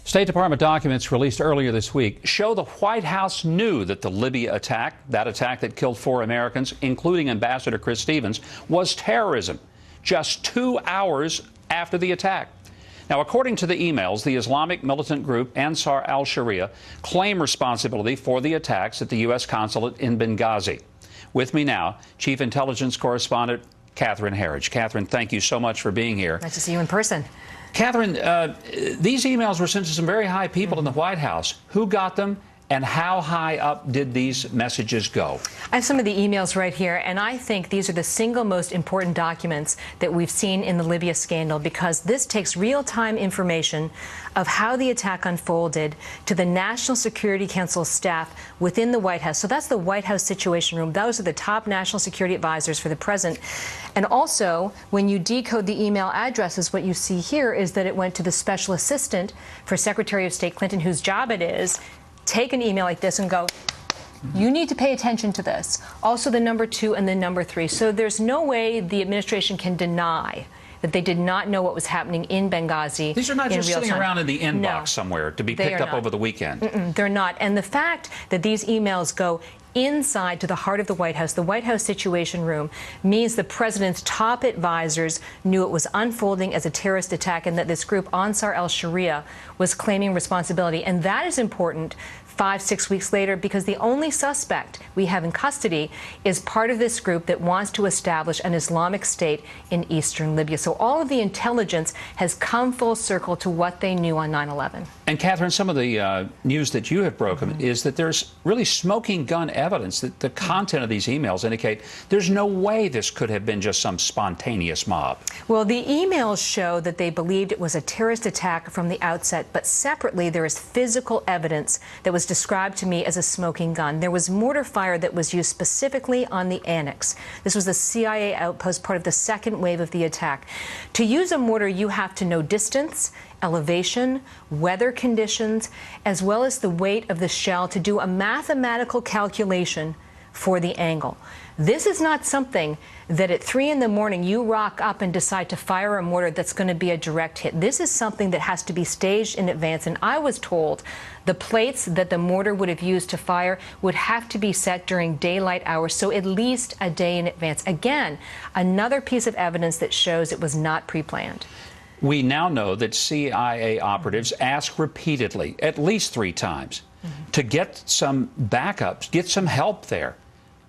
State Department documents released earlier this week show the White House knew that the Libya attack, that attack that killed 4 Americans, including Ambassador Chris Stevens, was terrorism just 2 hours after the attack. Now, according to the emails, the Islamic militant group Ansar al-Sharia claim responsibility for the attacks at the U.S. consulate in Benghazi. With me now, Chief Intelligence Correspondent Catherine Herridge. Catherine, thank you so much for being here. Nice to see you in person. Catherine, these emails were sent to some very high people in the White House. Who got them, and how high up did these messages go? I have some of the emails right here, and I think these are the single most important documents that we've seen in the Libya scandal, because this takes real-time information of how the attack unfolded to the National Security Council staff within the White House. So that's the White House Situation Room. Those are the top national security advisors for the president. And also, when you decode the email addresses, what you see here is that it went to the special assistant for Secretary of State Clinton, whose job it is take an email like this and go, you need to pay attention to this. Also the number 2 and the number 3. So there's no way the administration can deny that they did not know what was happening in Benghazi. These are not just sitting time. Around in the inbox somewhere to be picked up over the weekend. They're not. And the fact that these emails go inside to the heart of the White House Situation Room, means the president's top advisors knew it was unfolding as a terrorist attack and that this group, Ansar al-Sharia, was claiming responsibility. And that is important 5-6 weeks later, because the only suspect we have in custody is part of this group that wants to establish an Islamic State in eastern Libya. So all of the intelligence has come full circle to what they knew on 9/11. And Catherine, some of the news that you have broken is that there's really smoking gun evidence that the content of these emails indicate there's no way this could have been just some spontaneous mob. Well, the emails show that they believed it was a terrorist attack from the outset, but separately there is physical evidence that was described to me as a smoking gun. There was mortar fire that was used specifically on the annex. This was the CIA outpost, part of the second wave of the attack. To use a mortar, you have to know distance, elevation, weather conditions, as well as the weight of the shell to do a mathematical calculation for the angle. This is not something that at 3 in the morning you rock up and decide to fire a mortar that's going to be a direct hit. This is something that has to be staged in advance. And I was told the plates that the mortar would have used to fire would have to be set during daylight hours, so at least a day in advance. Again, another piece of evidence that shows it was not pre-planned. We now know that CIA operatives asked repeatedly, at least 3 times, to get some backups, get some help there.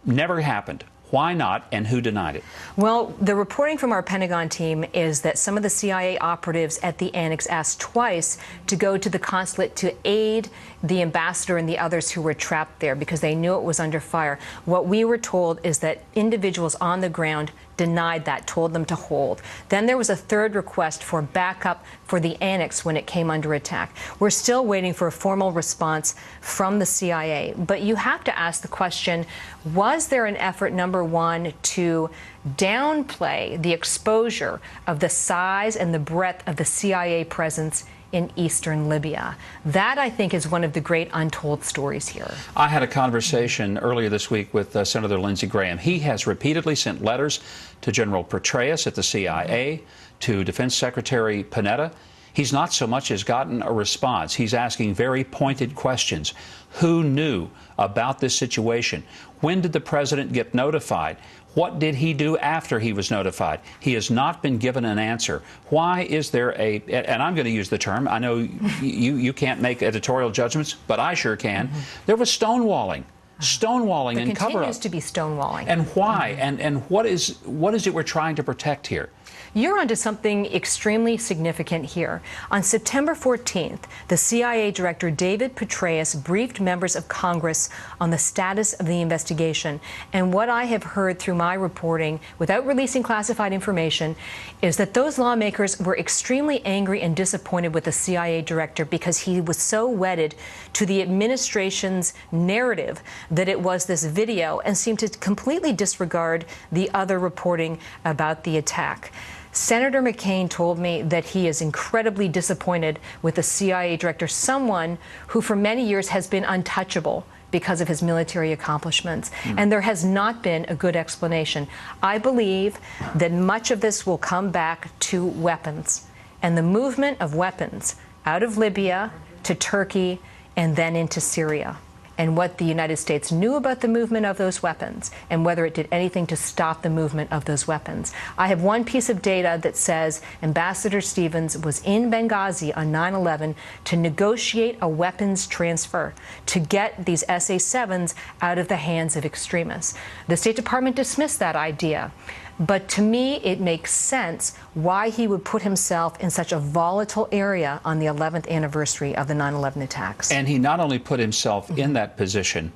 Never happened. Why not, and who denied it? Well, the reporting from our Pentagon team is that some of the CIA operatives at the annex asked twice to go to the consulate to aid the ambassador and the others who were trapped there because they knew it was under fire. What we were told is that individuals on the ground denied that, told them to hold. Then there was a third request for backup for the annex when it came under attack. We're still waiting for a formal response from the CIA. But you have to ask the question, was there an effort, number one, to downplay the exposure of the size and the breadth of the CIA presence in eastern Libya? That, I think, is one of the great untold stories here. I had a conversation earlier this week with Senator Lindsey Graham. He has repeatedly sent letters to General Petraeus at the CIA, to Defense Secretary Panetta. He's not so much as gotten a response. He's asking very pointed questions. Who knew about this situation? When did the president get notified? What did he do after he was notified? He has not been given an answer. Why is there and I'm going to use the term, I know you can't make editorial judgments, but I sure can. There was stonewalling. Stonewalling and cover-up. Continues to be stonewalling. And why? And what is it we're trying to protect here? You're onto something extremely significant here. On September 14th, the CIA Director David Petraeus briefed members of Congress on the status of the investigation. And what I have heard through my reporting, without releasing classified information, is that those lawmakers were extremely angry and disappointed with the CIA Director because he was so wedded to the administration's narrative that it was this video and seemed to completely disregard the other reporting about the attack. Senator McCain told me that he is incredibly disappointed with the CIA director, someone who for many years has been untouchable because of his military accomplishments. And there has not been a good explanation. I believe that much of this will come back to weapons and the movement of weapons out of Libya to Turkey, and then into Syria, and what the United States knew about the movement of those weapons and whether it did anything to stop the movement of those weapons. I have one piece of data that says Ambassador Stevens was in Benghazi on 9/11 to negotiate a weapons transfer to get these SA-7s out of the hands of extremists. The State Department dismissed that idea. But to me, it makes sense why he would put himself in such a volatile area on the 11th anniversary of the 9/11 attacks. And he not only put himself in that position,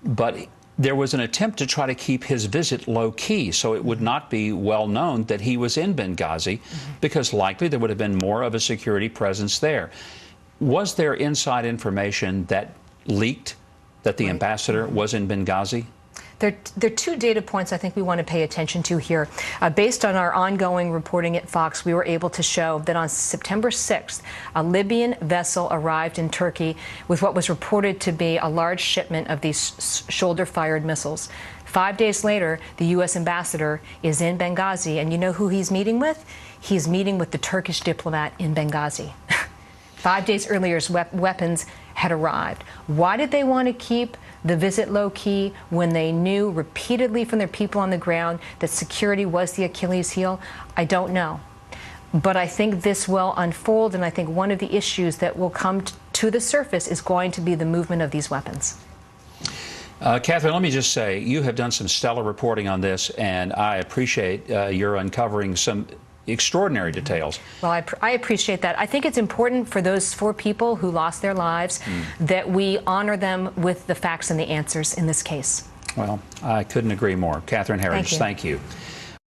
but there was an attempt to try to keep his visit low-key so it would not be well known that he was in Benghazi, because likely there would have been more of a security presence there. Was there inside information that leaked that the ambassador was in Benghazi? There are two data points I think we want to pay attention to here. Based on our ongoing reporting at Fox, we were able to show that on September 6th, a Libyan vessel arrived in Turkey with what was reported to be a large shipment of these shoulder-fired missiles. 5 days later, the U.S. ambassador is in Benghazi, and you know who he's meeting with? He's meeting with the Turkish diplomat in Benghazi. 5 days earlier, weapons had arrived. Why did they want to keep the visit low-key when they knew repeatedly from their people on the ground that security was the Achilles heel? I don't know. But I think this will unfold, and I think one of the issues that will come to the surface is going to be the movement of these weapons. Catherine, let me just say, you have done some stellar reporting on this, and I appreciate your uncovering some extraordinary details. Well, I appreciate that. I think it's important for those 4 people who lost their lives that we honor them with the facts and the answers in this case. Well, I couldn't agree more. Catherine Herridge, thank you.